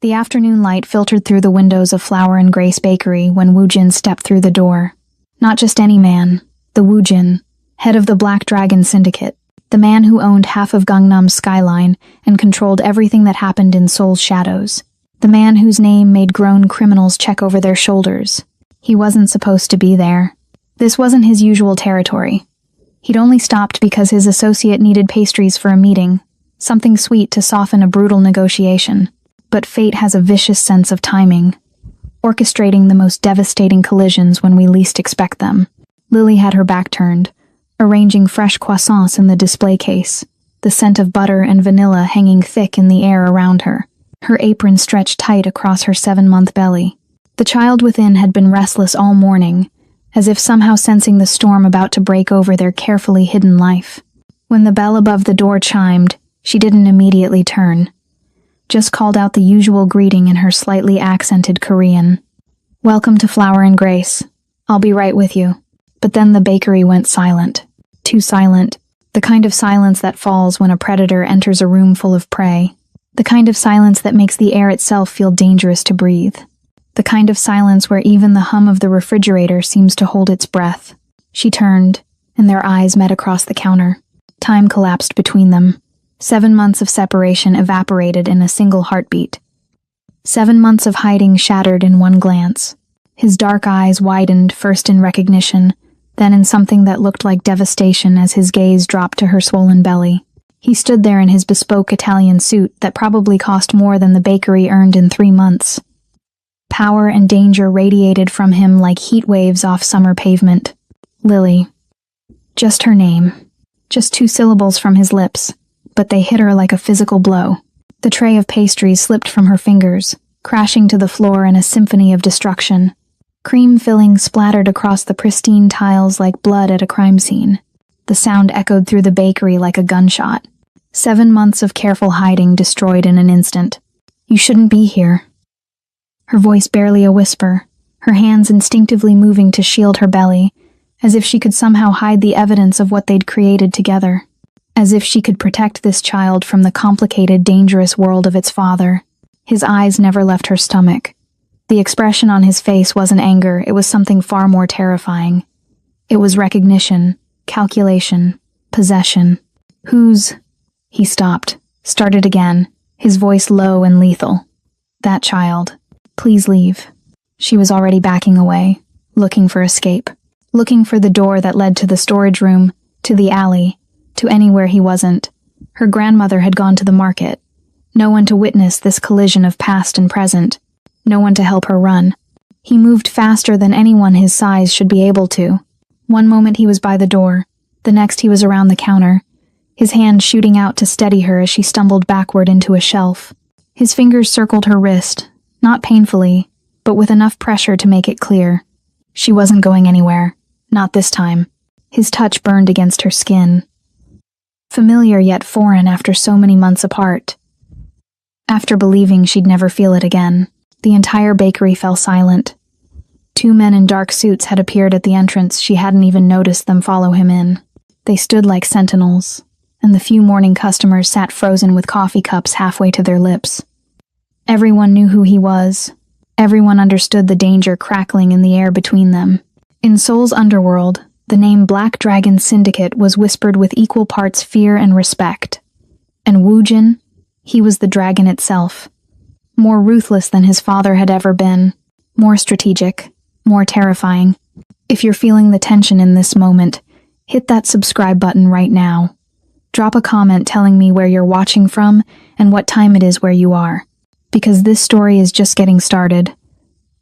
The afternoon light filtered through the windows of Flower and Grace Bakery when Woojin stepped through the door. Not just any man, the Woojin, head of the Black Dragon Syndicate, the man who owned half of Gangnam's skyline and controlled everything that happened in Seoul's shadows. The man whose name made grown criminals check over their shoulders. He wasn't supposed to be there. This wasn't his usual territory. He'd only stopped because his associate needed pastries for a meeting, something sweet to soften a brutal negotiation. But fate has a vicious sense of timing, orchestrating the most devastating collisions when we least expect them. Lily had her back turned, arranging fresh croissants in the display case, the scent of butter and vanilla hanging thick in the air around her. Her apron stretched tight across her 7-month belly. The child within had been restless all morning, as if somehow sensing the storm about to break over their carefully hidden life. When the bell above the door chimed, she didn't immediately turn, just called out the usual greeting in her slightly accented Korean. "Welcome to Flower and Grace. I'll be right with you." But then the bakery went silent. Too silent. The kind of silence that falls when a predator enters a room full of prey. The kind of silence that makes the air itself feel dangerous to breathe. The kind of silence where even the hum of the refrigerator seems to hold its breath. She turned, and their eyes met across the counter. Time collapsed between them. 7 months of separation evaporated in a single heartbeat. 7 months of hiding shattered in one glance. His dark eyes widened, first in recognition, then in something that looked like devastation as his gaze dropped to her swollen belly. He stood there in his bespoke Italian suit that probably cost more than the bakery earned in 3 months. Power and danger radiated from him like heat waves off summer pavement. Lily. Just her name. Just 2 syllables from his lips, but they hit her like a physical blow. The tray of pastries slipped from her fingers, crashing to the floor in a symphony of destruction. Cream filling splattered across the pristine tiles like blood at a crime scene. The sound echoed through the bakery like a gunshot. 7 months of careful hiding destroyed in an instant. "You shouldn't be here." Her voice barely a whisper, her hands instinctively moving to shield her belly, as if she could somehow hide the evidence of what they'd created together. As if she could protect this child from the complicated, dangerous world of its father. His eyes never left her stomach. The expression on his face wasn't anger, it was something far more terrifying. It was recognition, calculation, possession. "Whose?" He stopped, started again, his voice low and lethal. "That child. Please leave." She was already backing away, looking for escape, looking for the door that led to the storage room, to the alley, to anywhere he wasn't. Her grandmother had gone to the market. No one to witness this collision of past and present. No one to help her run. He moved faster than anyone his size should be able to. One moment he was by the door, the next he was around the counter, his hand shooting out to steady her as she stumbled backward into a shelf. His fingers circled her wrist, not painfully, but with enough pressure to make it clear. She wasn't going anywhere, not this time. His touch burned against her skin. Familiar yet foreign after so many months apart. After believing she'd never feel it again, the entire bakery fell silent. 2 men in dark suits had appeared at the entrance. She hadn't even noticed them follow him in. They stood like sentinels, and the few morning customers sat frozen with coffee cups halfway to their lips. Everyone knew who he was. Everyone understood the danger crackling in the air between them. In Seoul's underworld, the name Black Dragon Syndicate was whispered with equal parts fear and respect. And Woojin, he was the dragon itself. More ruthless than his father had ever been. More strategic. More terrifying. If you're feeling the tension in this moment, hit that subscribe button right now. Drop a comment telling me where you're watching from and what time it is where you are. Because this story is just getting started.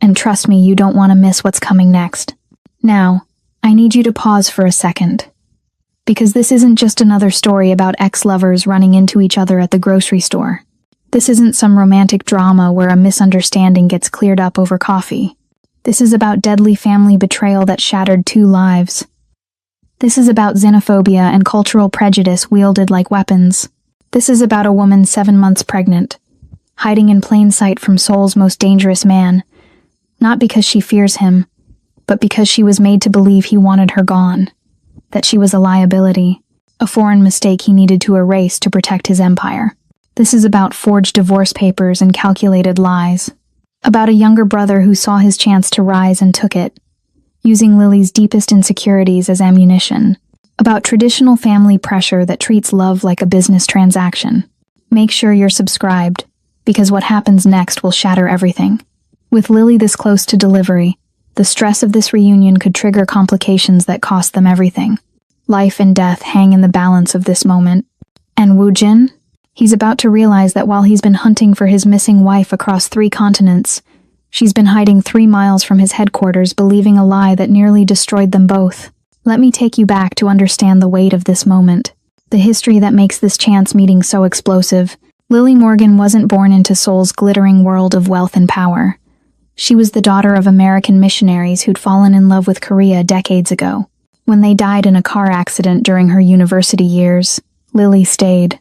And trust me, you don't want to miss what's coming next. Now, I need you to pause for a second. Because this isn't just another story about ex-lovers running into each other at the grocery store. This isn't some romantic drama where a misunderstanding gets cleared up over coffee. This is about deadly family betrayal that shattered 2 lives. This is about xenophobia and cultural prejudice wielded like weapons. This is about a woman 7 months pregnant, hiding in plain sight from Seoul's most dangerous man, not because she fears him, but because she was made to believe he wanted her gone, that she was a liability, a foreign mistake he needed to erase to protect his empire. This is about forged divorce papers and calculated lies. About a younger brother who saw his chance to rise and took it, using Lily's deepest insecurities as ammunition. About traditional family pressure that treats love like a business transaction. Make sure you're subscribed, because what happens next will shatter everything. With Lily this close to delivery, the stress of this reunion could trigger complications that cost them everything. Life and death hang in the balance of this moment. And Woo Jin? He's about to realize that while he's been hunting for his missing wife across 3 continents, she's been hiding 3 miles from his headquarters, believing a lie that nearly destroyed them both. Let me take you back to understand the weight of this moment. The history that makes this chance meeting so explosive. Lily Morgan wasn't born into Seoul's glittering world of wealth and power. She was the daughter of American missionaries who'd fallen in love with Korea decades ago. When they died in a car accident during her university years, Lily stayed.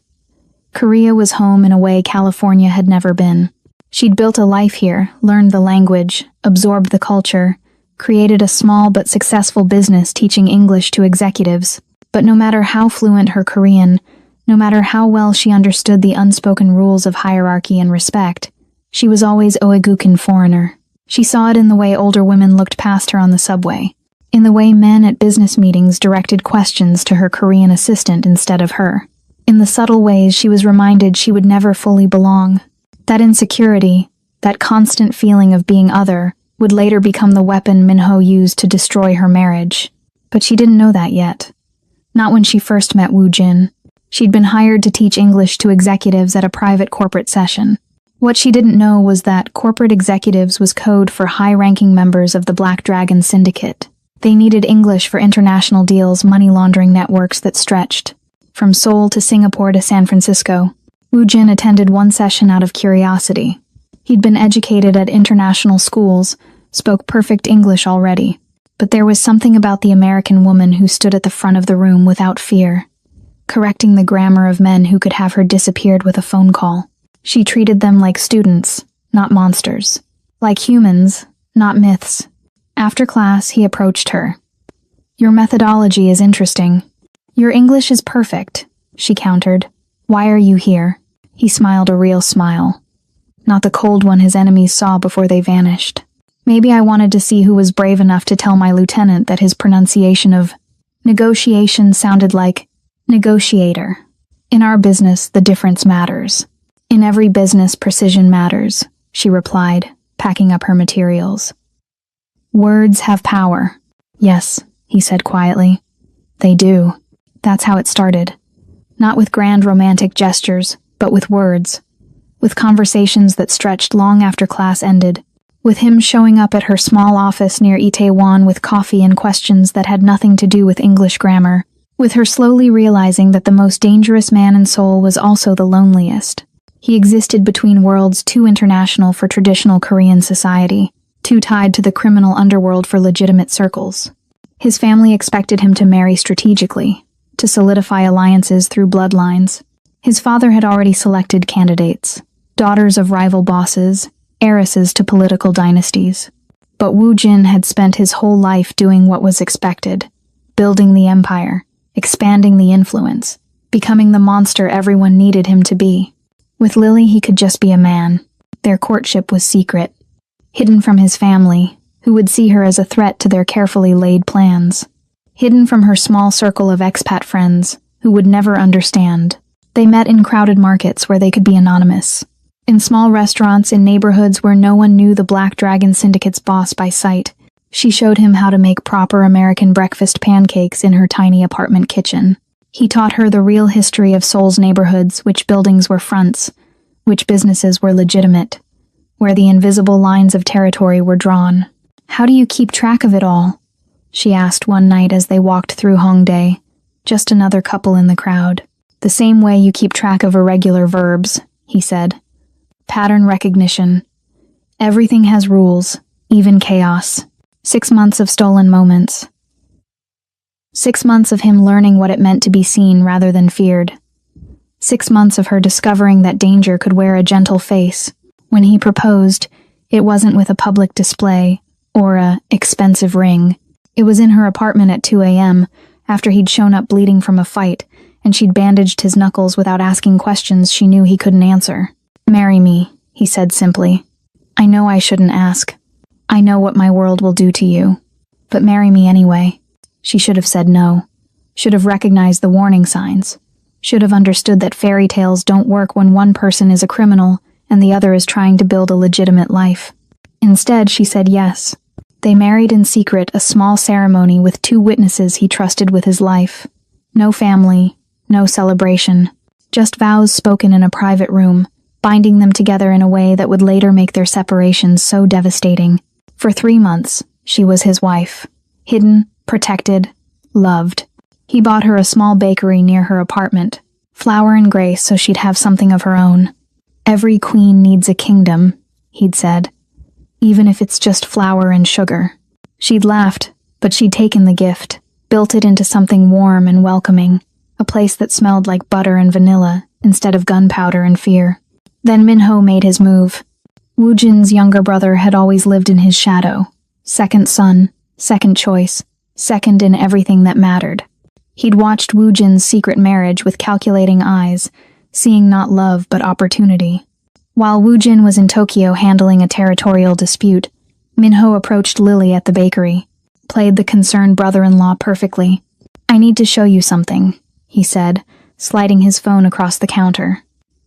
Korea was home in a way California had never been. She'd built a life here, learned the language, absorbed the culture, created a small but successful business teaching English to executives. But no matter how fluent her Korean, no matter how well she understood the unspoken rules of hierarchy and respect, she was always Oegukin foreigner. She saw it in the way older women looked past her on the subway, in the way men at business meetings directed questions to her Korean assistant instead of her. In the subtle ways she was reminded she would never fully belong. That insecurity, that constant feeling of being other, would later become the weapon Minho used to destroy her marriage. But she didn't know that yet. Not when she first met Woo Jin. She'd been hired to teach English to executives at a private corporate session. What she didn't know was that corporate executives was code for high-ranking members of the Black Dragon Syndicate. They needed English for international deals, money laundering networks that stretched from Seoul to Singapore to San Francisco. Woo Jin attended one session out of curiosity. He'd been educated at international schools, spoke perfect English already. But there was something about the American woman who stood at the front of the room without fear, correcting the grammar of men who could have her disappeared with a phone call. She treated them like students, not monsters. Like humans, not myths. After class, he approached her. "Your methodology is interesting." "Your English is perfect," she countered. "Why are you here?" He smiled a real smile. Not the cold one his enemies saw before they vanished. "Maybe I wanted to see who was brave enough to tell my lieutenant that his pronunciation of negotiation sounded like negotiator. In our business, the difference matters. In every business, precision matters," she replied, packing up her materials. "Words have power." "Yes," he said quietly. "They do." That's how it started. Not with grand romantic gestures, but with words. With conversations that stretched long after class ended. With him showing up at her small office near Itaewon with coffee and questions that had nothing to do with English grammar. With her slowly realizing that the most dangerous man in Seoul was also the loneliest. He existed between worlds too international for traditional Korean society, too tied to the criminal underworld for legitimate circles. His family expected him to marry strategically, to solidify alliances through bloodlines. His father had already selected candidates, daughters of rival bosses, heiresses to political dynasties. But Woo Jin had spent his whole life doing what was expected, building the empire, expanding the influence, becoming the monster everyone needed him to be. With Lily, he could just be a man. Their courtship was secret, hidden from his family, who would see her as a threat to their carefully laid plans. Hidden from her small circle of expat friends, who would never understand. They met in crowded markets where they could be anonymous. In small restaurants in neighborhoods where no one knew the Black Dragon Syndicate's boss by sight. She showed him how to make proper American breakfast pancakes in her tiny apartment kitchen. He taught her the real history of Seoul's neighborhoods, which buildings were fronts, which businesses were legitimate, where the invisible lines of territory were drawn. "How do you keep track of it all?" she asked one night as they walked through Hongdae, just another couple in the crowd. "The same way you keep track of irregular verbs," he said. "Pattern recognition. Everything has rules, even chaos." 6 months of stolen moments. 6 months of him learning what it meant to be seen rather than feared. 6 months of her discovering that danger could wear a gentle face. When he proposed, it wasn't with a public display or a expensive ring. It was in her apartment at 2 a.m., after he'd shown up bleeding from a fight, and she'd bandaged his knuckles without asking questions she knew he couldn't answer. "Marry me," he said simply. "I know I shouldn't ask. I know what my world will do to you. But marry me anyway." She should have said no. Should have recognized the warning signs. Should have understood that fairy tales don't work when one person is a criminal and the other is trying to build a legitimate life. Instead, she said yes. They married in secret, a small ceremony with 2 witnesses he trusted with his life. No family, no celebration. Just vows spoken in a private room, binding them together in a way that would later make their separation so devastating. For 3 months, she was his wife. Hidden, protected, loved. He bought her a small bakery near her apartment. Flour and grace so she'd have something of her own. "Every queen needs a kingdom," he'd said. "Even if it's just flour and sugar." She'd laughed, but she'd taken the gift, built it into something warm and welcoming, a place that smelled like butter and vanilla instead of gunpowder and fear. Then Minho made his move. Woojin's younger brother had always lived in his shadow. Second son, second choice, second in everything that mattered. He'd watched Woojin's secret marriage with calculating eyes, seeing not love but opportunity. While Woojin was in Tokyo handling a territorial dispute, Minho approached Lily at the bakery, played the concerned brother-in-law perfectly. "I need to show you something," he said, sliding his phone across the counter.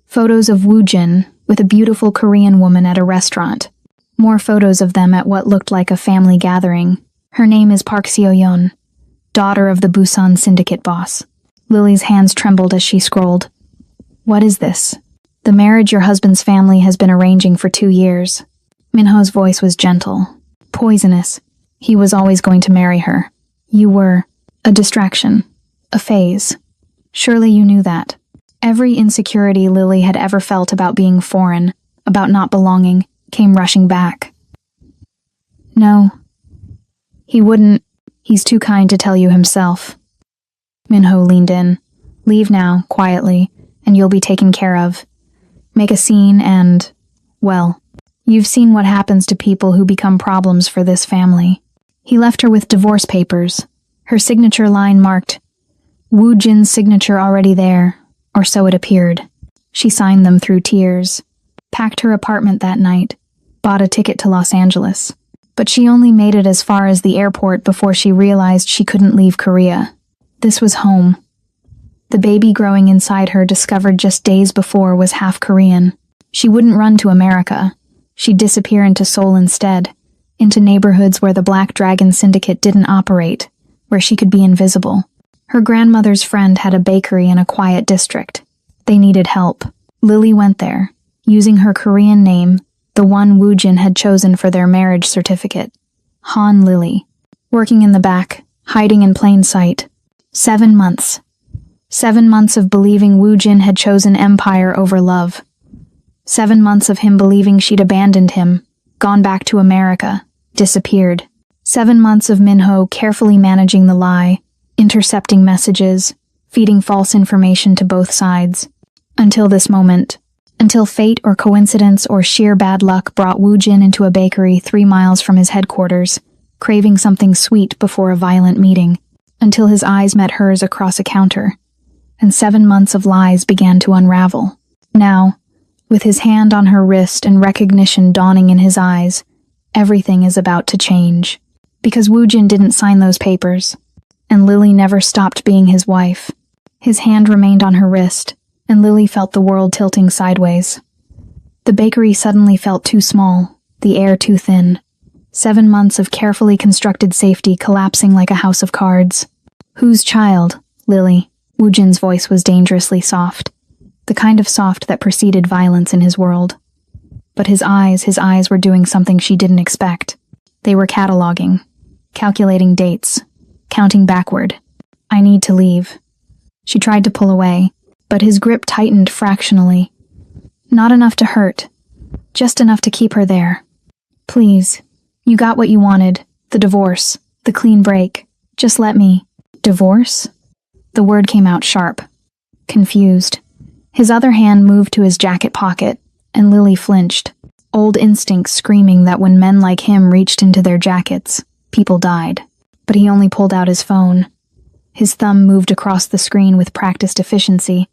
Photos of Woojin with a beautiful Korean woman at a restaurant. More photos of them at what looked like a family gathering. Her name is Park Seo-yeon, daughter of the Busan syndicate boss. Lily's hands trembled as she scrolled. "What is this?" "The marriage your husband's family has been arranging for 2 years. Minho's voice was gentle. "Poisonous. He was always going to marry her. You were a distraction. A phase. Surely you knew that." Every insecurity Lily had ever felt about being foreign, about not belonging, came rushing back. "No. He wouldn't. He's too kind to tell you himself." Minho leaned in. "Leave now, quietly, and you'll be taken care of. Make a scene and, well, you've seen what happens to people who become problems for this family." He left her with divorce papers, her signature line marked, Woojin's signature already there, or so it appeared. She signed them through tears, packed her apartment that night, bought a ticket to Los Angeles. But she only made it as far as the airport before she realized she couldn't leave Korea. This was home. The baby growing inside her, discovered just days before, was half Korean. She wouldn't run to America. She'd disappear into Seoul instead, into neighborhoods where the Black Dragon Syndicate didn't operate, where she could be invisible. Her grandmother's friend had a bakery in a quiet district. They needed help. Lily went there, using her Korean name, the one Woojin had chosen for their marriage certificate. Han Lily. Working in the back, hiding in plain sight. 7 months. 7 months of believing Woojin had chosen empire over love. 7 months of him believing she'd abandoned him, gone back to America, disappeared. 7 months of Minho carefully managing the lie, intercepting messages, feeding false information to both sides. Until this moment. Until fate or coincidence or sheer bad luck brought Woojin into a bakery 3 miles from his headquarters, craving something sweet before a violent meeting. Until his eyes met hers across a counter, and 7 months of lies began to unravel. Now, with his hand on her wrist and recognition dawning in his eyes, everything is about to change. Because Woojin didn't sign those papers, and Lily never stopped being his wife. His hand remained on her wrist, and Lily felt the world tilting sideways. The bakery suddenly felt too small, the air too thin. 7 months of carefully constructed safety collapsing like a house of cards. "Whose child, Lily?" Woojin's voice was dangerously soft, the kind of soft that preceded violence in his world. But his eyes were doing something she didn't expect. They were cataloging, calculating dates, counting backward. "I need to leave." She tried to pull away, but his grip tightened fractionally. Not enough to hurt, just enough to keep her there. "Please, you got what you wanted, the divorce, the clean break. Just let me." "Divorce?" The word came out sharp, confused. His other hand moved to his jacket pocket, and Lily flinched, old instincts screaming that when men like him reached into their jackets, people died. But he only pulled out his phone. His thumb moved across the screen with practiced efficiency,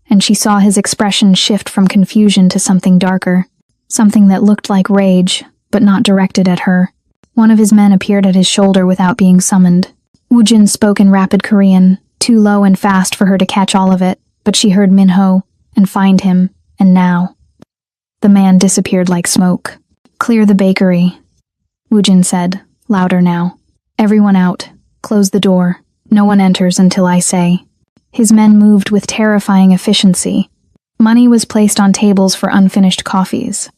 and she saw his expression shift from confusion to something darker, something that looked like rage, but not directed at her. One of his men appeared at his shoulder without being summoned. Woojin spoke in rapid Korean, too low and fast for her to catch all of it, but she heard Minho, and find him, and now. The man disappeared like smoke. "Clear the bakery," Woojin said, louder now. "Everyone out. Close the door. No one enters until I say." His men moved with terrifying efficiency. Money was placed on tables for unfinished coffees.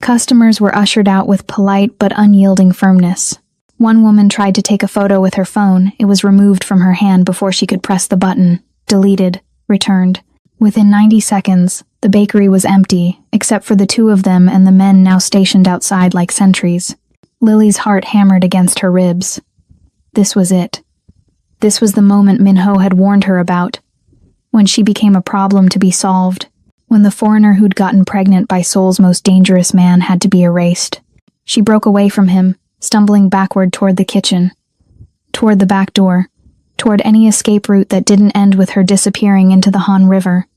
Customers were ushered out with polite but unyielding firmness. One woman tried to take a photo with her phone. It was removed from her hand before she could press the button. Deleted. Returned. Within 90 seconds, the bakery was empty, except for the two of them and the men now stationed outside like sentries. Lily's heart hammered against her ribs. This was it. This was the moment Minho had warned her about, when she became a problem to be solved, when the foreigner who'd gotten pregnant by Seoul's most dangerous man had to be erased. She broke away from him, stumbling backward toward the kitchen, toward the back door, toward any escape route that didn't end with her disappearing into the Han River.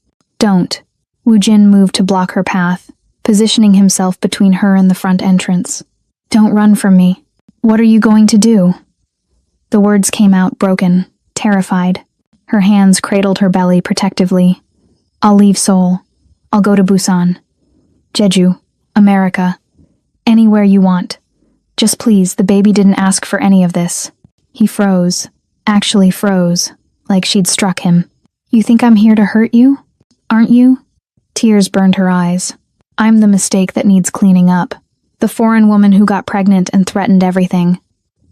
"Don't." Woojin moved to block her path, positioning himself between her and the front entrance. "Don't run from me. What are you going to do?" The words came out broken, terrified. Her hands cradled her belly protectively. "I'll leave Seoul. I'll go to Busan. Jeju. America. Anywhere you want. Just please, the baby didn't ask for any of this." He froze. Actually froze, like she'd struck him. "You think I'm here to hurt you? Aren't you?" Tears burned her eyes. "I'm the mistake that needs cleaning up. The foreign woman who got pregnant and threatened everything."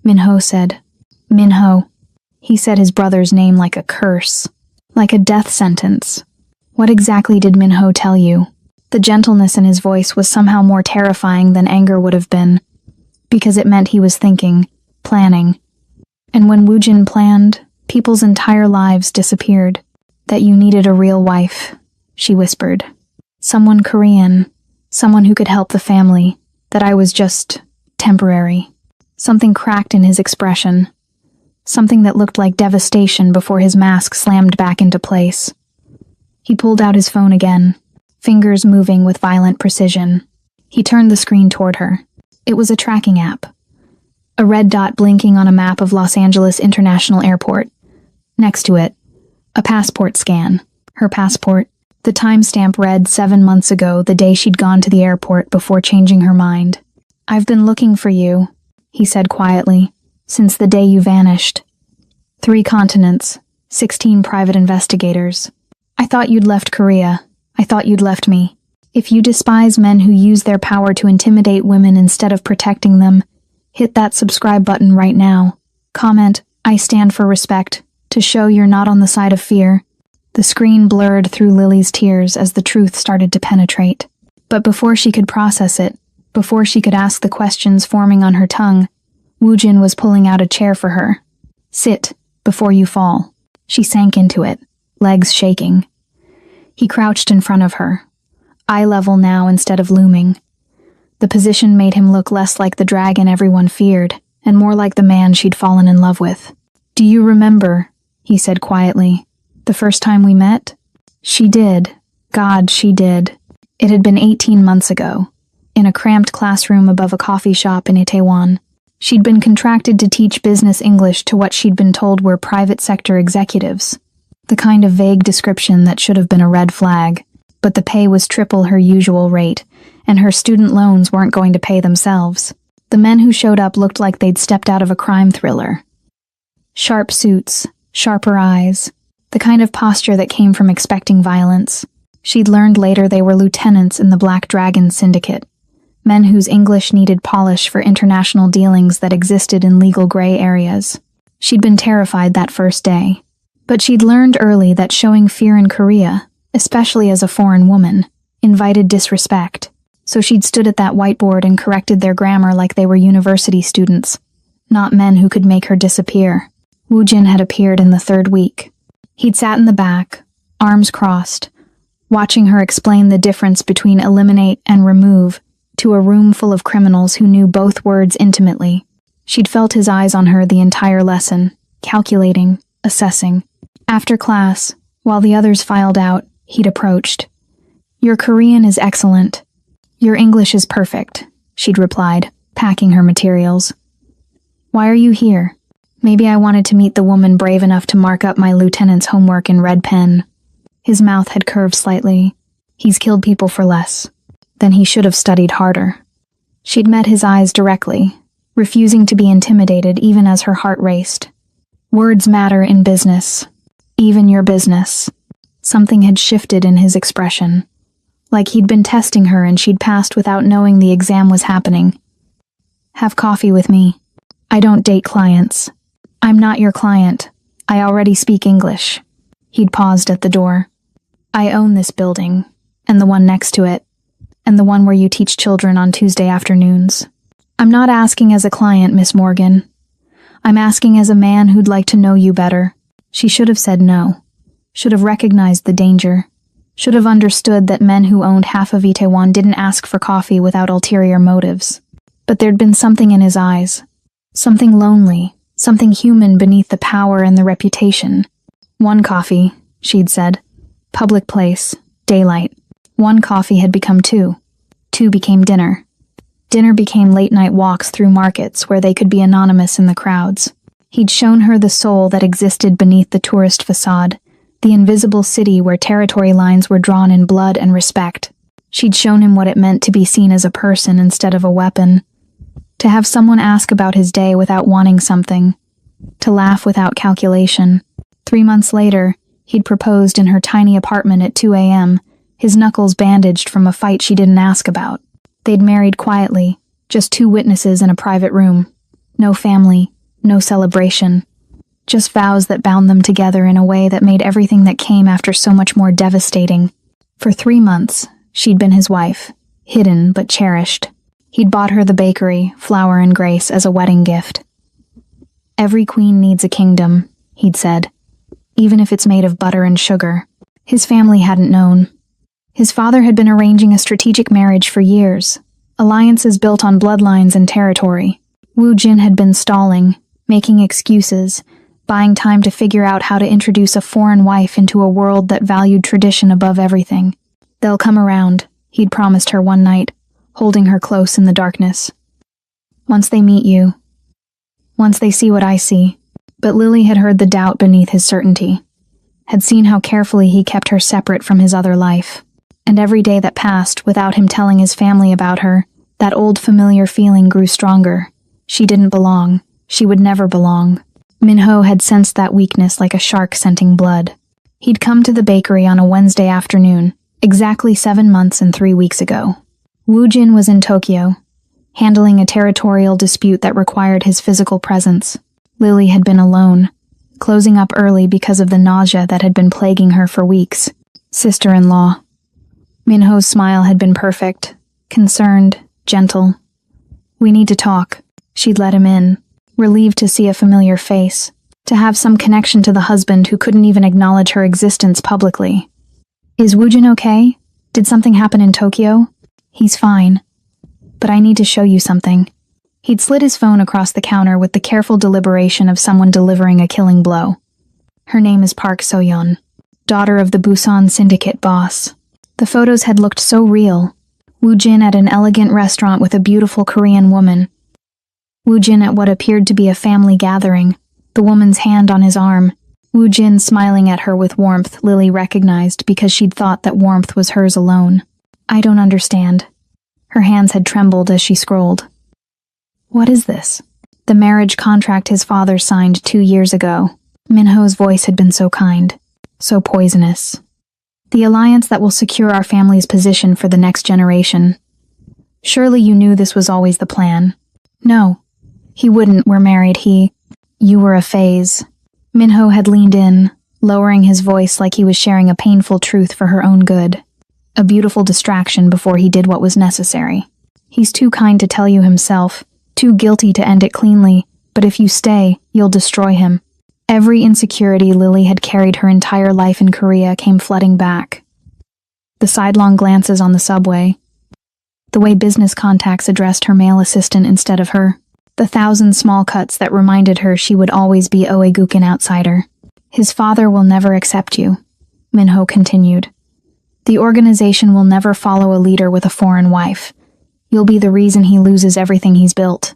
Minho said. "Minho." He said his brother's name like a curse, like a death sentence. "What exactly did Minho tell you?" The gentleness in his voice was somehow more terrifying than anger would have been, because it meant he was thinking, planning. And when Woojin planned, people's entire lives disappeared. "That you needed a real wife," she whispered. "Someone Korean, someone who could help the family, that I was just temporary." Something cracked in his expression, something that looked like devastation before his mask slammed back into place. He pulled out his phone again, fingers moving with violent precision. He turned the screen toward her. It was a tracking app. A red dot blinking on a map of Los Angeles International Airport. Next to it, a passport scan. Her passport. The timestamp read 7 months ago, the day she'd gone to the airport before changing her mind. "I've been looking for you," he said quietly, "since the day you vanished. 3 continents, 16 private investigators. I thought you'd left Korea. I thought you'd left me. If you despise men who use their power to intimidate women instead of protecting them, hit that subscribe button right now. Comment, 'I stand for respect,' to show you're not on the side of fear." The screen blurred through Lily's tears as the truth started to penetrate. But before she could process it, before she could ask the questions forming on her tongue, Woojin was pulling out a chair for her. "Sit, before you fall." She sank into it, legs shaking. He crouched in front of her, eye level now instead of looming. The position made him look less like the dragon everyone feared, and more like the man she'd fallen in love with. "Do you remember," he said quietly, "the first time we met?" She did. God, she did. It had been 18 months ago, in a cramped classroom above a coffee shop in Itaewon. She'd been contracted to teach business English to what she'd been told were private sector executives. The kind of vague description that should have been a red flag. But the pay was triple her usual rate, and her student loans weren't going to pay themselves. The men who showed up looked like they'd stepped out of a crime thriller. Sharp suits, sharper eyes, the kind of posture that came from expecting violence. She'd learned later they were lieutenants in the Black Dragon Syndicate, men whose English needed polish for international dealings that existed in legal gray areas. She'd been terrified that first day. But she'd learned early that showing fear in Korea, especially as a foreign woman, invited disrespect. So she'd stood at that whiteboard and corrected their grammar like they were university students, not men who could make her disappear. Woojin had appeared in the 3rd week. He'd sat in the back, arms crossed, watching her explain the difference between eliminate and remove to a room full of criminals who knew both words intimately. She'd felt his eyes on her the entire lesson, calculating, assessing. After class, while the others filed out, he'd approached. "Your Korean is excellent. Your English is perfect," she'd replied, packing her materials. "Why are you here?" "Maybe I wanted to meet the woman brave enough to mark up my lieutenant's homework in red pen." His mouth had curved slightly. "He's killed people for less. Then he should have studied harder." She'd met his eyes directly, refusing to be intimidated even as her heart raced. "Words matter in business. Even your business." Something had shifted in his expression. Like he'd been testing her and she'd passed without knowing the exam was happening. "Have coffee with me. I don't date clients." "I'm not your client. I already speak English." He'd paused at the door. "I own this building, and the one next to it, and the one where you teach children on Tuesday afternoons. I'm not asking as a client, Miss Morgan. I'm asking as a man who'd like to know you better." She should have said no. Should have recognized the danger. Should have understood that men who owned half of Itaewon didn't ask for coffee without ulterior motives. But there'd been something in his eyes. Something lonely. Something human beneath the power and the reputation. "One coffee," she'd said. Public place. Daylight. One coffee had become two. Two became dinner. Dinner became late-night walks through markets where they could be anonymous in the crowds. He'd shown her the soul that existed beneath the tourist facade, the invisible city where territory lines were drawn in blood and respect. She'd shown him what it meant to be seen as a person instead of a weapon. To have someone ask about his day without wanting something. To laugh without calculation. 3 months later, he'd proposed in her tiny apartment at 2 a.m., his knuckles bandaged from a fight she didn't ask about. They'd married quietly, just 2 witnesses in a private room. No family, no celebration. Just vows that bound them together in a way that made everything that came after so much more devastating. For 3 months, she'd been his wife, hidden but cherished. He'd bought her the bakery, Flower and Grace, as a wedding gift. "Every queen needs a kingdom," he'd said, "even if it's made of butter and sugar." His family hadn't known. His father had been arranging a strategic marriage for years, alliances built on bloodlines and territory. Woo Jin had been stalling, making excuses, buying time to figure out how to introduce a foreign wife into a world that valued tradition above everything. "They'll come around," he'd promised her one night, holding her close in the darkness. "Once they meet you. Once they see what I see." But Lily had heard the doubt beneath his certainty, had seen how carefully he kept her separate from his other life. And every day that passed without him telling his family about her, that old familiar feeling grew stronger. She didn't belong. She would never belong. Minho had sensed that weakness like a shark scenting blood. He'd come to the bakery on a Wednesday afternoon, exactly 7 months and 3 weeks ago. Woo Jin was in Tokyo, handling a territorial dispute that required his physical presence. Lily had been alone, closing up early because of the nausea that had been plaguing her for weeks. Sister-in-law. Minho's smile had been perfect, concerned, gentle. "We need to talk." She'd let him in, relieved to see a familiar face, to have some connection to the husband who couldn't even acknowledge her existence publicly. "Is Woojin okay? Did something happen in Tokyo?" "He's fine. But I need to show you something." He'd slid his phone across the counter with the careful deliberation of someone delivering a killing blow. "Her name is Park So-yeon, daughter of the Busan syndicate boss." The photos had looked so real. Woojin at an elegant restaurant with a beautiful Korean woman. Woojin at what appeared to be a family gathering, the woman's hand on his arm. Woojin smiling at her with warmth Lily recognized because she'd thought that warmth was hers alone. "I don't understand." Her hands had trembled as she scrolled. "What is this?" "The marriage contract his father signed 2 years ago." Minho's voice had been so kind, so poisonous. "The alliance that will secure our family's position for the next generation. Surely you knew this was always the plan." "No. He wouldn't, we're married, You were a phase." Minho had leaned in, lowering his voice like he was sharing a painful truth for her own good. A beautiful distraction before he did what was necessary. "He's too kind to tell you himself, too guilty to end it cleanly, but if you stay, you'll destroy him." Every insecurity Lily had carried her entire life in Korea came flooding back. The sidelong glances on the subway. The way business contacts addressed her male assistant instead of her. The 1,000 small cuts that reminded her she would always be Oegukin outsider. His father will never accept you, Minho continued. The organization will never follow a leader with a foreign wife. You'll be the reason he loses everything he's built.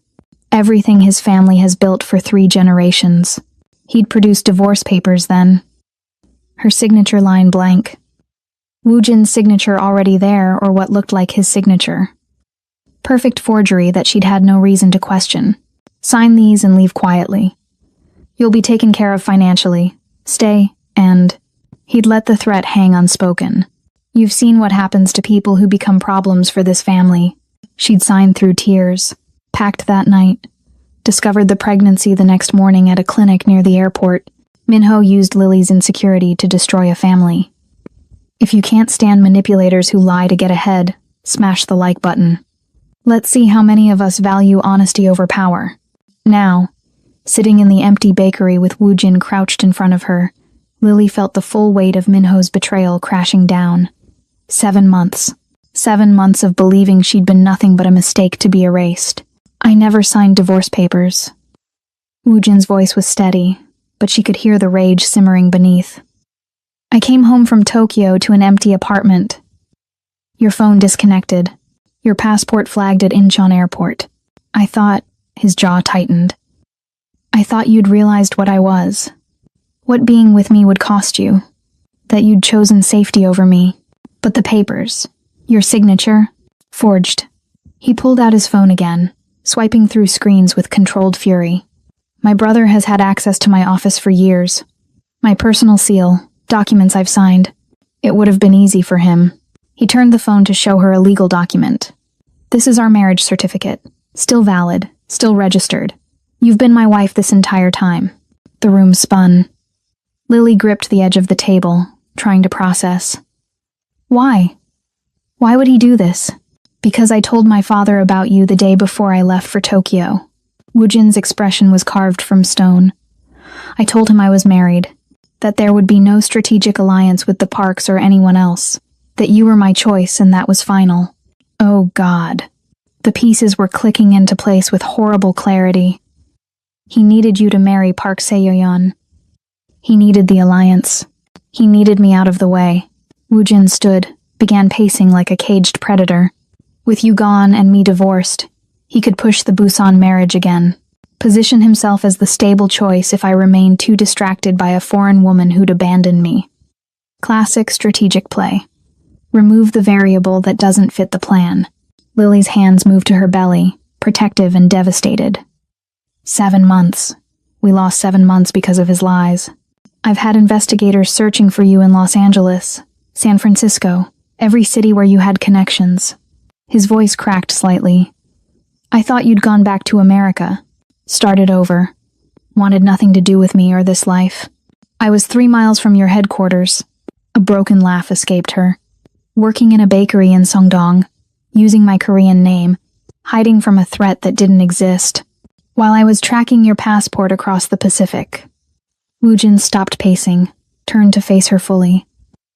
Everything his family has built for 3 generations. He'd produce divorce papers then. Her signature line blank. Woojin's signature already there, or what looked like his signature. Perfect forgery that she'd had no reason to question. Sign these and leave quietly. You'll be taken care of financially. Stay, and... He'd let the threat hang unspoken. You've seen what happens to people who become problems for this family. She'd signed through tears. Packed that night. Discovered the pregnancy the next morning at a clinic near the airport. Minho used Lily's insecurity to destroy a family. If you can't stand manipulators who lie to get ahead, smash the like button. Let's see how many of us value honesty over power. Now, sitting in the empty bakery with Woojin crouched in front of her, Lily felt the full weight of Minho's betrayal crashing down. 7 months. 7 months of believing she'd been nothing but a mistake to be erased. I never signed divorce papers. Woojin's voice was steady, but she could hear the rage simmering beneath. I came home from Tokyo to an empty apartment. Your phone disconnected. Your passport flagged at Incheon Airport. I thought, his jaw tightened. I thought you'd realized what I was. What being with me would cost you. That you'd chosen safety over me. But the papers, your signature, forged. He pulled out his phone again, swiping through screens with controlled fury. My brother has had access to my office for years. My personal seal, documents I've signed. It would have been easy for him. He turned the phone to show her a legal document. This is our marriage certificate. Still valid, still registered. You've been my wife this entire time. The room spun. Lily gripped the edge of the table, trying to process. Why? Why would he do this? Because I told my father about you the day before I left for Tokyo. Woojin's expression was carved from stone. I told him I was married, that there would be no strategic alliance with the Parks or anyone else, that you were my choice and that was final. Oh God. The pieces were clicking into place with horrible clarity. He needed you to marry Park Se-yeon. He needed the alliance. He needed me out of the way. Woojin stood, began pacing like a caged predator. With you gone and me divorced, he could push the Busan marriage again. Position himself as the stable choice if I remained too distracted by a foreign woman who'd abandon me. Classic strategic play. Remove the variable that doesn't fit the plan. Lily's hands moved to her belly, protective and devastated. 7 months. We lost 7 months because of his lies. I've had investigators searching for you in Los Angeles, San Francisco, every city where you had connections. His voice cracked slightly. I thought you'd gone back to America. Started over. Wanted nothing to do with me or this life. I was 3 miles from your headquarters. A broken laugh escaped her. Working in a bakery in Songdong, using my Korean name, hiding from a threat that didn't exist, while I was tracking your passport across the Pacific. Woojin stopped pacing, turned to face her fully.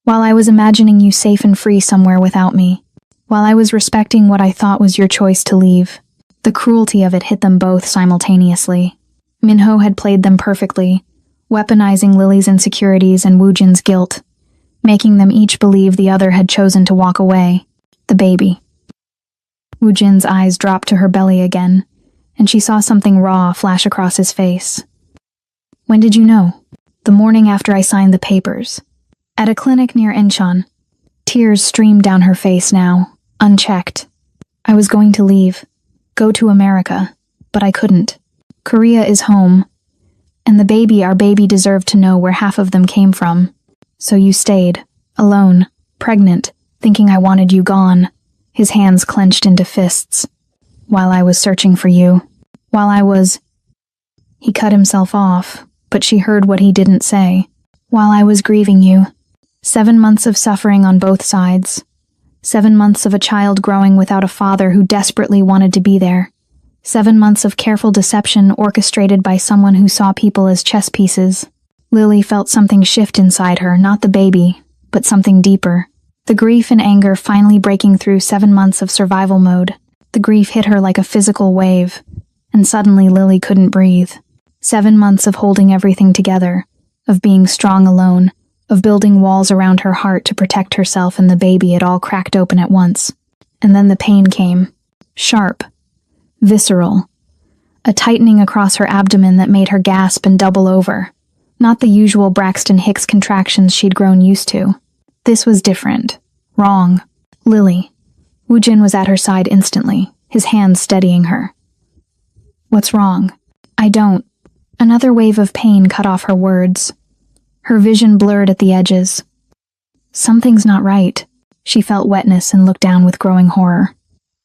While I was imagining you safe and free somewhere without me. While I was respecting what I thought was your choice to leave. The cruelty of it hit them both simultaneously. Minho had played them perfectly, weaponizing Lily's insecurities and Woojin's guilt, making them each believe the other had chosen to walk away. The baby. Woojin's eyes dropped to her belly again, and she saw something raw flash across his face. When did you know? The morning after I signed the papers. At a clinic near Incheon. Tears streamed down her face now, unchecked. I was going to leave. Go to America. But I couldn't. Korea is home. And the baby, our baby, deserved to know where half of them came from. So you stayed. Alone. Pregnant. Thinking I wanted you gone. His hands clenched into fists. While I was searching for you. While I was... He cut himself off, but she heard what he didn't say. While I was grieving you. 7 months of suffering on both sides. 7 months of a child growing without a father who desperately wanted to be there. 7 months of careful deception orchestrated by someone who saw people as chess pieces. Lily felt something shift inside her, not the baby, but something deeper. The grief and anger finally breaking through 7 months of survival mode. The grief hit her like a physical wave, and suddenly Lily couldn't breathe. 7 months of holding everything together, of being strong alone, of building walls around her heart to protect herself and the baby. It all cracked open at once. And then the pain came. Sharp. Visceral. A tightening across her abdomen that made her gasp and double over. Not the usual Braxton Hicks contractions she'd grown used to. This was different. Wrong. Lily. Woojin was at her side instantly, his hands steadying her. What's wrong? I don't. Another wave of pain cut off her words. Her vision blurred at the edges. Something's not right. She felt wetness and looked down with growing horror.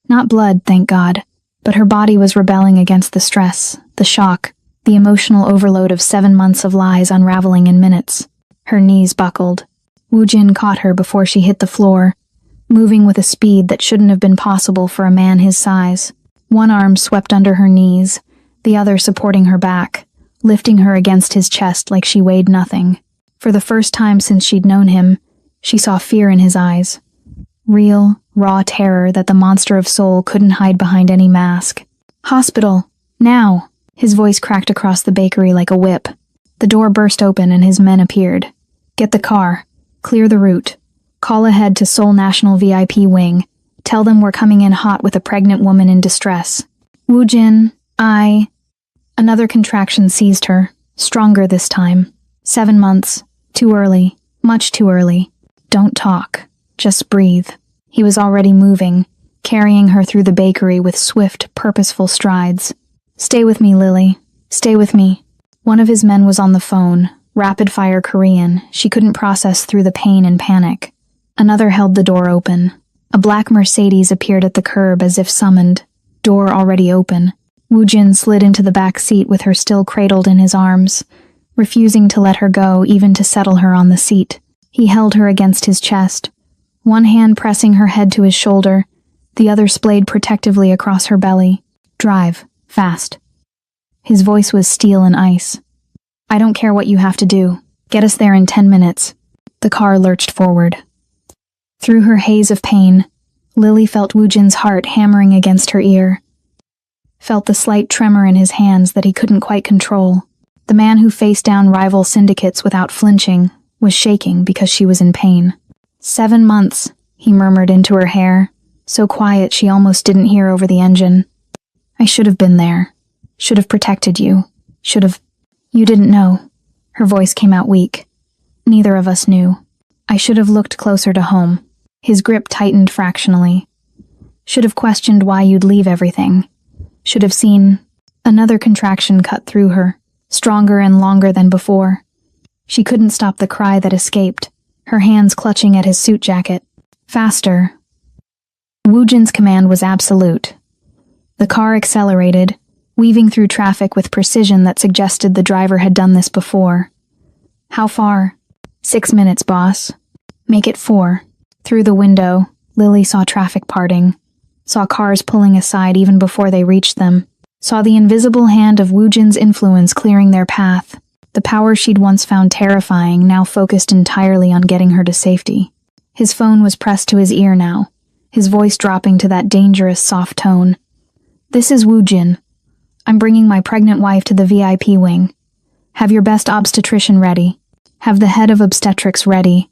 Not blood, thank God, but her body was rebelling against the stress, the shock, the emotional overload of 7 months of lies unraveling in minutes. Her knees buckled. Woojin caught her before she hit the floor, moving with a speed that shouldn't have been possible for a man his size. One arm swept under her knees, the other supporting her back, lifting her against his chest like she weighed nothing. For the first time since she'd known him, she saw fear in his eyes. Real, raw terror that the monster of soul couldn't hide behind any mask. Hospital! Now! His voice cracked across the bakery like a whip. The door burst open and his men appeared. Get the car. Clear the route. Call ahead to Seoul National VIP Wing. Tell them we're coming in hot with a pregnant woman in distress. Woojin, Another contraction seized her, stronger this time. 7 months. Too early. Much too early. Don't talk. Just breathe. He was already moving, carrying her through the bakery with swift, purposeful strides. Stay with me, Lily. Stay with me. One of his men was on the phone, rapid-fire Korean. She couldn't process through the pain and panic. Another held the door open. A black Mercedes appeared at the curb as if summoned. Door already open. Woojin slid into the back seat with her still cradled in his arms, refusing to let her go, even to settle her on the seat. He held her against his chest, one hand pressing her head to his shoulder, the other splayed protectively across her belly. Drive. Fast. His voice was steel and ice. I don't care what you have to do. Get us there in 10 minutes. The car lurched forward. Through her haze of pain, Lily felt Woojin's heart hammering against her ear. Felt the slight tremor in his hands that he couldn't quite control. The man who faced down rival syndicates without flinching was shaking because she was in pain. 7 months, he murmured into her hair, so quiet she almost didn't hear over the engine. I should have been there. Should have protected you. Should have... You didn't know. Her voice came out weak. Neither of us knew. I should have looked closer to home. His grip tightened fractionally. Should have questioned why you'd leave everything. Should have seen... Another contraction cut through her, stronger and longer than before. She couldn't stop the cry that escaped, her hands clutching at his suit jacket. Faster. Woojin's command was absolute. The car accelerated, weaving through traffic with precision that suggested the driver had done this before. How far? 6 minutes, boss. Make it 4. Through the window, Lily saw traffic parting, saw cars pulling aside even before they reached them, saw the invisible hand of Woojin's influence clearing their path. The power she'd once found terrifying now focused entirely on getting her to safety. His phone was pressed to his ear now, his voice dropping to that dangerous, soft tone. This is Woojin. I'm bringing my pregnant wife to the VIP wing. Have your best obstetrician ready. Have the head of obstetrics ready.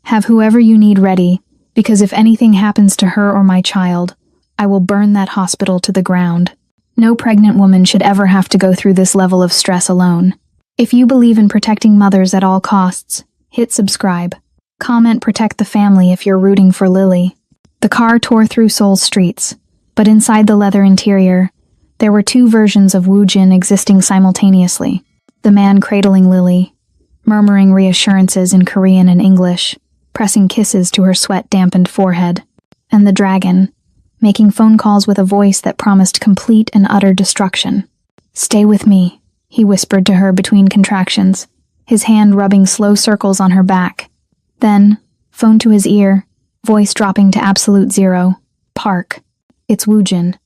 Have whoever you need ready, because if anything happens to her or my child, I will burn that hospital to the ground. No pregnant woman should ever have to go through this level of stress alone. If you believe in protecting mothers at all costs, hit subscribe. Comment protect the family if you're rooting for Lily. The car tore through Seoul's streets, but inside the leather interior, there were 2 versions of Woojin existing simultaneously. The man cradling Lily, murmuring reassurances in Korean and English, pressing kisses to her sweat-dampened forehead. And the dragon, making phone calls with a voice that promised complete and utter destruction. Stay with me, he whispered to her between contractions, his hand rubbing slow circles on her back. Then, phone to his ear, voice dropping to absolute 0. Park. It's Woojin.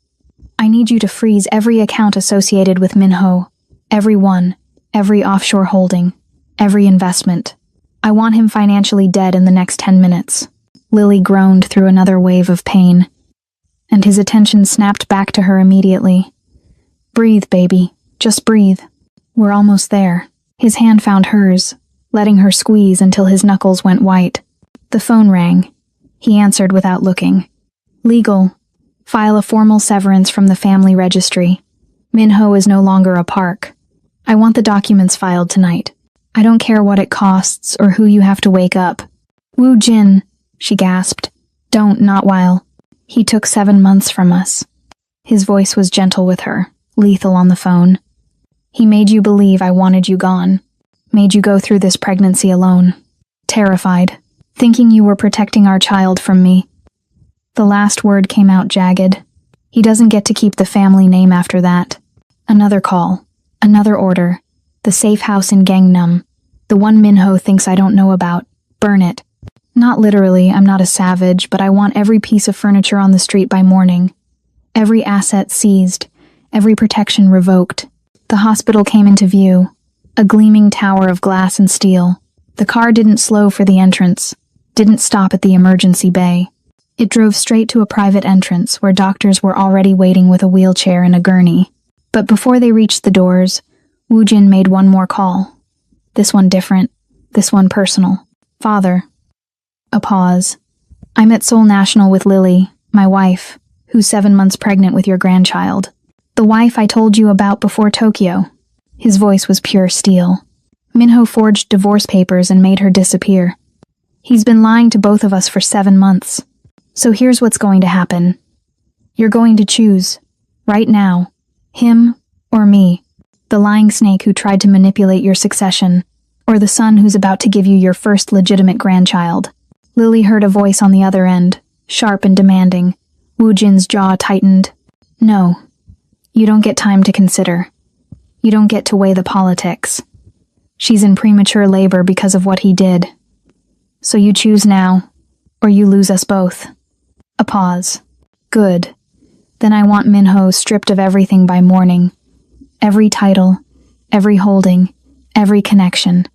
I need you to freeze every account associated with Minho. Every one. Every offshore holding. Every investment. I want him financially dead in the next 10 minutes. Lily groaned through another wave of pain, and his attention snapped back to her immediately. Breathe, baby. Just breathe. We're almost there. His hand found hers, letting her squeeze until his knuckles went white. The phone rang. He answered without looking. Legal. File a formal severance from the family registry. Minho is no longer a park. I want the documents filed tonight. I don't care what it costs or who you have to wake up. Woo Jin, she gasped. Don't, not while. He took 7 months from us. His voice was gentle with her, lethal on the phone. He made you believe I wanted you gone. Made you go through this pregnancy alone. Terrified. Thinking you were protecting our child from me. The last word came out jagged. He doesn't get to keep the family name after that. Another call. Another order. The safe house in Gangnam. The one Minho thinks I don't know about. Burn it. Not literally, I'm not a savage, but I want every piece of furniture on the street by morning. Every asset seized. Every protection revoked. The hospital came into view. A gleaming tower of glass and steel. The car didn't slow for the entrance. Didn't stop at the emergency bay. It drove straight to a private entrance where doctors were already waiting with a wheelchair and a gurney. But before they reached the doors, Woo Jin made one more call. This one different. This one personal. Father. A pause. I'm at Seoul National with Lily, my wife, who's 7 months pregnant with your grandchild. The wife I told you about before Tokyo. His voice was pure steel. Minho forged divorce papers and made her disappear. He's been lying to both of us for 7 months. So here's what's going to happen. You're going to choose, right now, him or me, the lying snake who tried to manipulate your succession, or the son who's about to give you your first legitimate grandchild. Lily heard a voice on the other end, sharp and demanding. Woo Jin's jaw tightened. No. You don't get time to consider. You don't get to weigh the politics. She's in premature labor because of what he did. So you choose now, or you lose us both. A pause. Good. Then I want Minho stripped of everything by morning. Every title, every holding, every connection.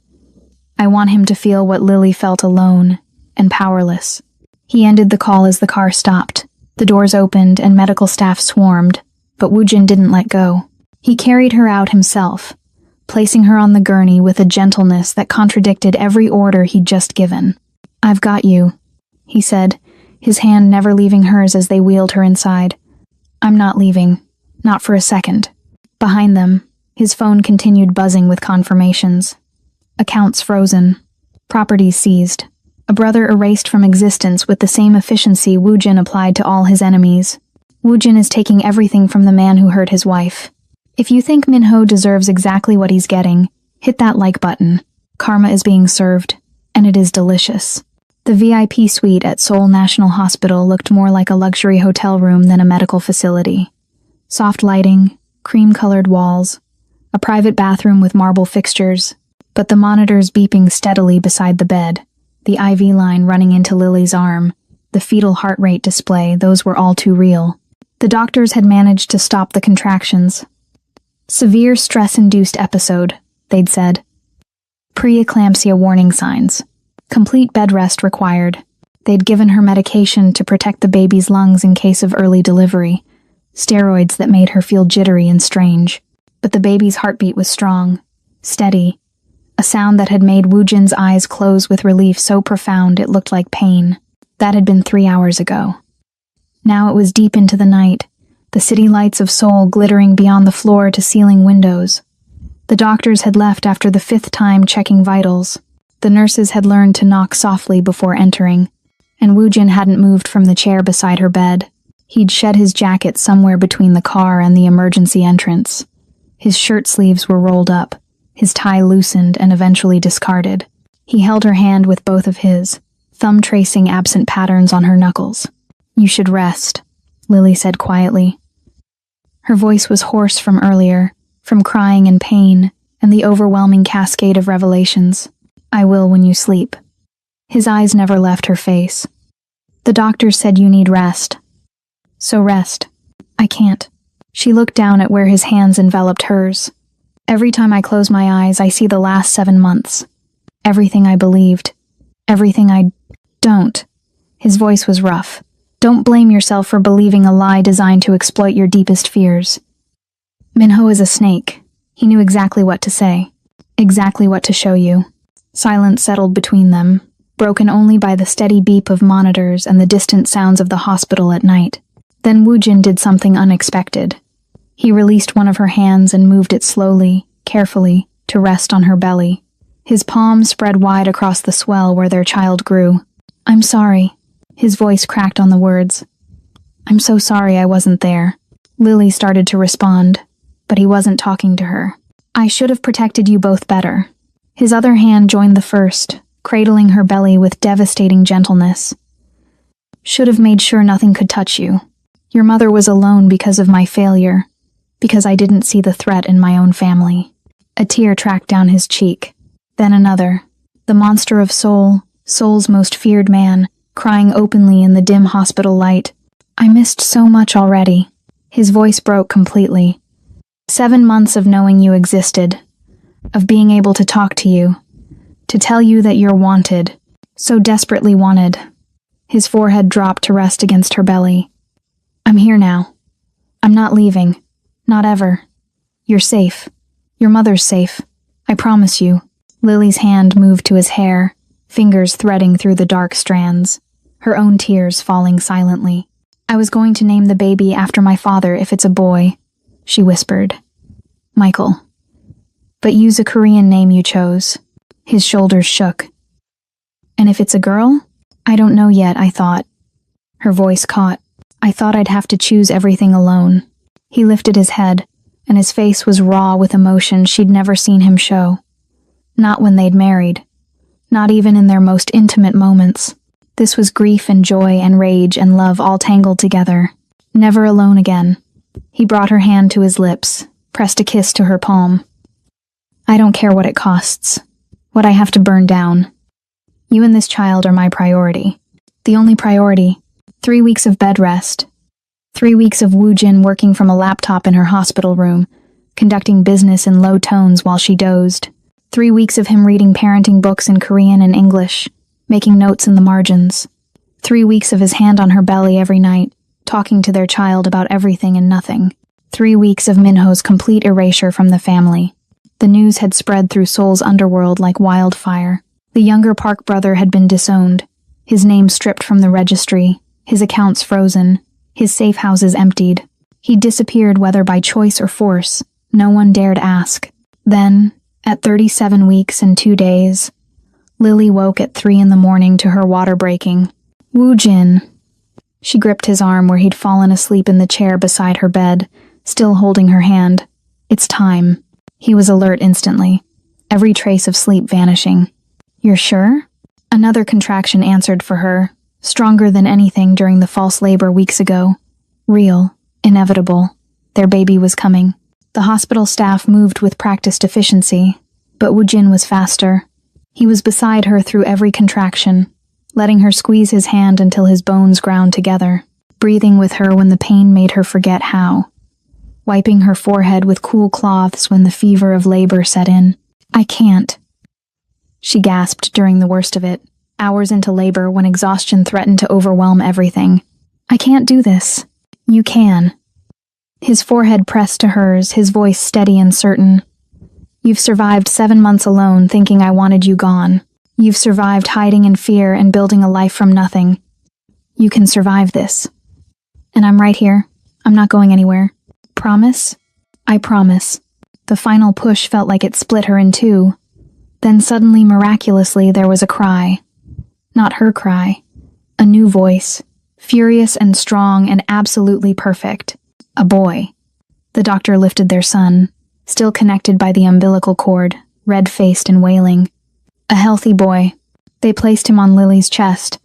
I want him to feel what Lily felt alone and powerless. He ended the call as the car stopped. The doors opened and medical staff swarmed, but Woo Jin didn't let go. He carried her out himself, placing her on the gurney with a gentleness that contradicted every order he'd just given. I've got you, he said, his hand never leaving hers as they wheeled her inside. I'm not leaving. Not for a second. Behind them, his phone continued buzzing with confirmations. Accounts frozen. Properties seized. A brother erased from existence with the same efficiency Woo Jin applied to all his enemies. Woo Jin is taking everything from the man who hurt his wife. If you think Minho deserves exactly what he's getting, hit that like button. Karma is being served, and it is delicious. The VIP suite at Seoul National Hospital looked more like a luxury hotel room than a medical facility. Soft lighting, cream-colored walls, a private bathroom with marble fixtures, but the monitors beeping steadily beside the bed, the IV line running into Lily's arm, the fetal heart rate display, those were all too real. The doctors had managed to stop the contractions. Severe stress-induced episode, they'd said. Preeclampsia warning signs. Complete bed rest required. They'd given her medication to protect the baby's lungs in case of early delivery, steroids that made her feel jittery and strange. But the baby's heartbeat was strong, steady, a sound that had made Woo Jin's eyes close with relief so profound it looked like pain. That had been 3 hours ago. Now it was deep into the night, the city lights of Seoul glittering beyond the floor-to-ceiling windows. The doctors had left after the 5th time checking vitals. The nurses had learned to knock softly before entering, and Woo Jin hadn't moved from the chair beside her bed. He'd shed his jacket somewhere between the car and the emergency entrance. His shirt sleeves were rolled up, his tie loosened and eventually discarded. He held her hand with both of his, thumb tracing absent patterns on her knuckles. You should rest, Lily said quietly. Her voice was hoarse from earlier, from crying and pain, and the overwhelming cascade of revelations. I will when you sleep. His eyes never left her face. The doctors said you need rest. So rest. I can't. She looked down at where his hands enveloped hers. Every time I close my eyes, I see the last 7 months. Everything I believed. Everything I don't. His voice was rough. Don't blame yourself for believing a lie designed to exploit your deepest fears. Minho is a snake. He knew exactly what to say. Exactly what to show you. Silence settled between them, broken only by the steady beep of monitors and the distant sounds of the hospital at night. Then Woojin did something unexpected. He released one of her hands and moved it slowly, carefully, to rest on her belly. His palm spread wide across the swell where their child grew. "I'm sorry." His voice cracked on the words. "I'm so sorry I wasn't there." Lily started to respond, but he wasn't talking to her. "I should have protected you both better." His other hand joined the first, cradling her belly with devastating gentleness. "Should have made sure nothing could touch you. Your mother was alone because of my failure, because I didn't see the threat in my own family." A tear tracked down his cheek. Then another. The monster of Seoul's most feared man, crying openly in the dim hospital light. "I missed so much already." His voice broke completely. 7 months of knowing you existed, of being able to talk to you, to tell you that you're wanted, so desperately wanted. His forehead dropped to rest against her belly. "I'm here now. I'm not leaving. Not ever. You're safe. Your mother's safe. I promise you." Lily's hand moved to his hair, fingers threading through the dark strands, her own tears falling silently. "I was going to name the baby after my father if it's a boy," she whispered. "Michael. But use a Korean name you chose." His shoulders shook. "And if it's a girl? I don't know yet, I thought." Her voice caught. "I thought I'd have to choose everything alone." He lifted his head, and his face was raw with emotion she'd never seen him show. Not when they'd married. Not even in their most intimate moments. This was grief and joy and rage and love all tangled together. Never alone again. He brought her hand to his lips, pressed a kiss to her palm. "I don't care what it costs. What I have to burn down. You and this child are my priority. The only priority. 3 weeks of bed rest. 3 weeks of Woojin working from a laptop in her hospital room, conducting business in low tones while she dozed. 3 weeks of him reading parenting books in Korean and English, making notes in the margins. 3 weeks of his hand on her belly every night, talking to their child about everything and nothing. 3 weeks of Minho's complete erasure from the family. The news had spread through Seoul's underworld like wildfire. The younger Park brother had been disowned, his name stripped from the registry, his accounts frozen, his safe houses emptied. He disappeared whether by choice or force. No one dared ask. Then, at 37 weeks and 2 days, Lily woke at 3 a.m. to her water breaking. "Woojin." She gripped his arm where he'd fallen asleep in the chair beside her bed, still holding her hand. "It's time." He was alert instantly, every trace of sleep vanishing. "You're sure?" Another contraction answered for her, stronger than anything during the false labor weeks ago. Real, inevitable. Their baby was coming. The hospital staff moved with practiced efficiency, but Woojin was faster. He was beside her through every contraction, letting her squeeze his hand until his bones ground together, breathing with her when the pain made her forget how, wiping her forehead with cool cloths when the fever of labor set in. "I can't," she gasped during the worst of it, hours into labor when exhaustion threatened to overwhelm everything. "I can't do this." "You can." His forehead pressed to hers, his voice steady and certain. "You've survived 7 months alone thinking I wanted you gone. You've survived hiding in fear and building a life from nothing. You can survive this. And I'm right here. I'm not going anywhere. Promise?" "I promise." The final push felt like it split her in two. Then suddenly, miraculously, there was a cry. Not her cry. A new voice. Furious and strong and absolutely perfect. A boy. The doctor lifted their son, still connected by the umbilical cord, red-faced and wailing. A healthy boy. They placed him on Lily's chest,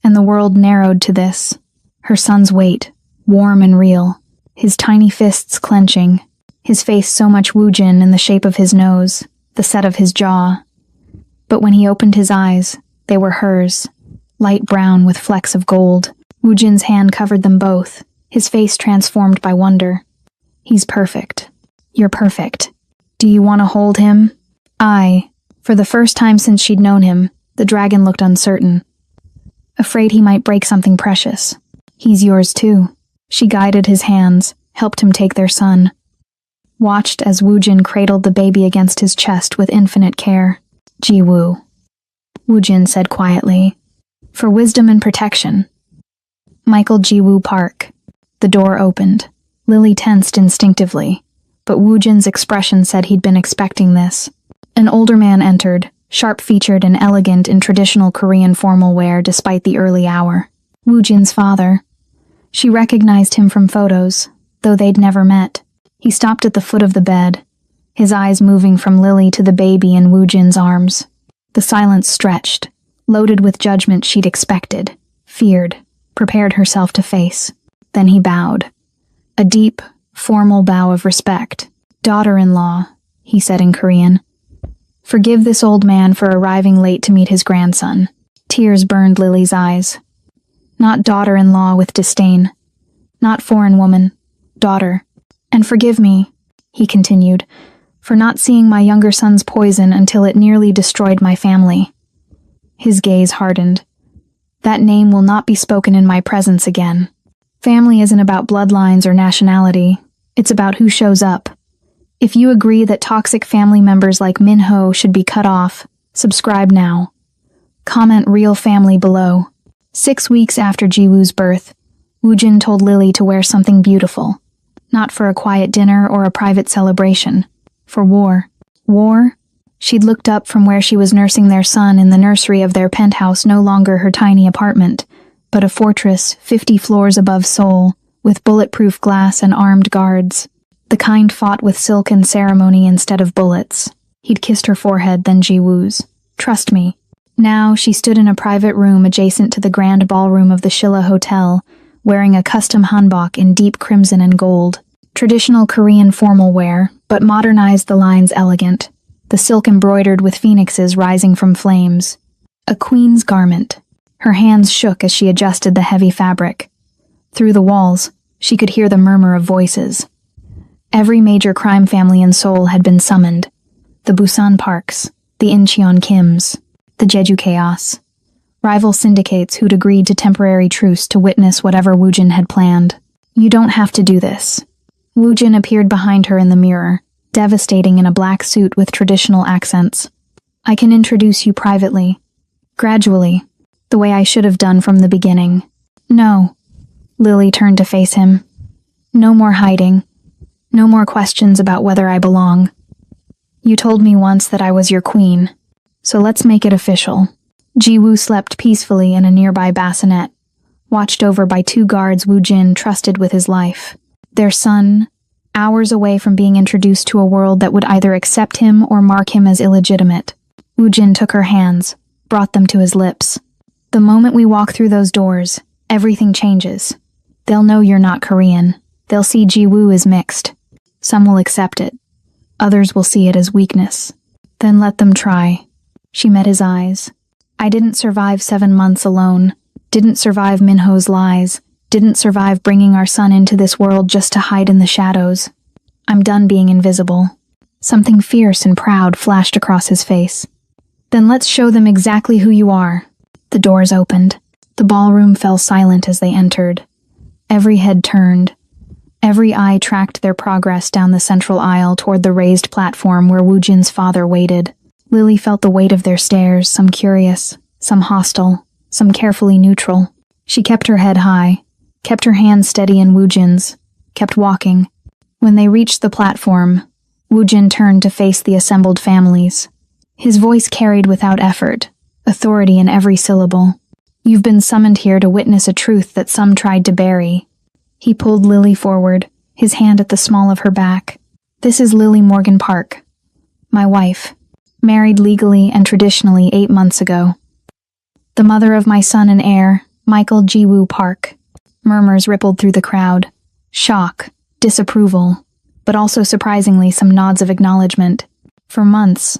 and the world narrowed to this. Her son's weight, warm and real, his tiny fists clenching, his face so much Woojin in the shape of his nose, the set of his jaw. But when he opened his eyes, they were hers, light brown with flecks of gold. Woojin's hand covered them both, his face transformed by wonder. "He's perfect. You're perfect. Do you want to hold him?" For the first time since she'd known him, the dragon looked uncertain. Afraid he might break something precious. "He's yours too." She guided his hands, helped him take their son. Watched as Woojin cradled the baby against his chest with infinite care. Ji-woo. Wu Jin said quietly. For wisdom and protection. Michael Jiwoo Park. The door opened. Lily tensed instinctively, but Wu Jin's expression said he'd been expecting this. An older man entered, sharp-featured and elegant in traditional Korean formal wear despite the early hour. Wu Jin's father. She recognized him from photos, though they'd never met. He stopped at the foot of the bed, his eyes moving from Lily to the baby in Wu Jin's arms. The silence stretched, loaded with judgment she'd expected, feared, prepared herself to face. Then he bowed. A deep, formal bow of respect. Daughter-in-law, he said in Korean. Forgive this old man for arriving late to meet his grandson. Tears burned Lily's eyes. Not daughter-in-law with disdain. Not foreign woman. Daughter. And forgive me, he continued, for not seeing my younger son's poison until it nearly destroyed my family. His gaze hardened. That name will not be spoken in my presence again. Family isn't about bloodlines or nationality. It's about who shows up. If you agree that toxic family members like Minho should be cut off, subscribe now. Comment real family below. 6 weeks after Jiwoo's birth, Wu Jin told Lily to wear something beautiful. Not for a quiet dinner or a private celebration. For war. War? She'd looked up from where she was nursing their son in the nursery of their penthouse, no longer her tiny apartment, but a fortress 50 floors above Seoul, with bulletproof glass and armed guards. The kind fought with silk and ceremony instead of bullets. He'd kissed her forehead, then Jiwoo's. Trust me. Now she stood in a private room adjacent to the grand ballroom of the Shilla Hotel, wearing a custom hanbok in deep crimson and gold. Traditional Korean formal wear, but modernized the lines elegant. The silk embroidered with phoenixes rising from flames. A queen's garment. Her hands shook as she adjusted the heavy fabric. Through the walls, she could hear the murmur of voices. Every major crime family in Seoul had been summoned. The Busan Parks, the Incheon Kims, the Jeju Chaos. Rival syndicates who'd agreed to temporary truce to witness whatever Wu Jin had planned. You don't have to do this. Wu Jin appeared behind her in the mirror, devastating in a black suit with traditional accents. I can introduce you privately. Gradually. The way I should have done from the beginning. No. Lily turned to face him. No more hiding. No more questions about whether I belong. You told me once that I was your queen, so let's make it official. Jiwoo slept peacefully in a nearby bassinet, watched over by 2 guards Wu Jin trusted with his life. Their son, hours away from being introduced to a world that would either accept him or mark him as illegitimate. Wu Jin took her hands, brought them to his lips. The moment we walk through those doors, everything changes. They'll know you're not Korean. They'll see Jiwoo is mixed. Some will accept it. Others will see it as weakness. Then let them try. She met his eyes. I didn't survive 7 months alone. Didn't survive Minho's lies. Didn't survive bringing our son into this world just to hide in the shadows. I'm done being invisible. Something fierce and proud flashed across his face. Then let's show them exactly who you are. The doors opened. The ballroom fell silent as they entered. Every head turned. Every eye tracked their progress down the central aisle toward the raised platform where Wu Jin's father waited. Lily felt the weight of their stares, some curious, some hostile, some carefully neutral. She kept her head high, kept her hands steady in Wu Jin's, kept walking. When they reached the platform, Wu Jin turned to face the assembled families. His voice carried without effort, authority in every syllable. You've been summoned here to witness a truth that some tried to bury. He pulled Lily forward, his hand at the small of her back. This is Lily Morgan Park, my wife, married legally and traditionally 8 months ago. The mother of my son and heir, Michael Jiwoo Park. Murmurs rippled through the crowd. Shock, disapproval, but also surprisingly some nods of acknowledgement. For months,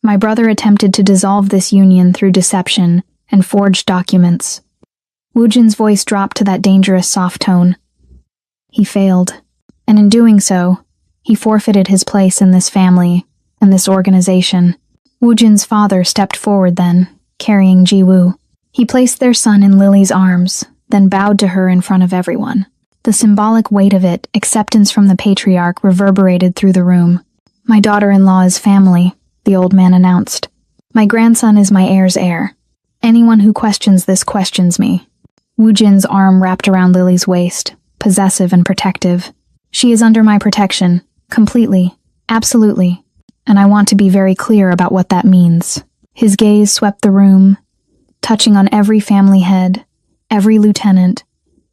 my brother attempted to dissolve this union through deception and forged documents. Wu Jin's voice dropped to that dangerous soft tone. He failed, and in doing so, he forfeited his place in this family and this organization. Wu Jin's father stepped forward then, carrying Jiwoo. He placed their son in Lily's arms, then bowed to her in front of everyone. The symbolic weight of it, acceptance from the patriarch, reverberated through the room. My daughter-in-law is family, the old man announced. My grandson is my heir's heir. Anyone who questions this questions me. Woojin's arm wrapped around Lily's waist, possessive and protective. She is under my protection, completely, absolutely, and I want to be very clear about what that means. His gaze swept the room, touching on every family head, every lieutenant,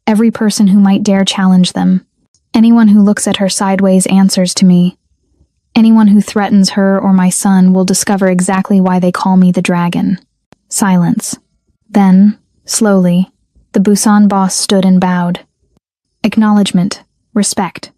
every person who might dare challenge them. Anyone who looks at her sideways answers to me. Anyone who threatens her or my son will discover exactly why they call me the dragon. Silence. Then, slowly, the Busan boss stood and bowed. Acknowledgement, respect.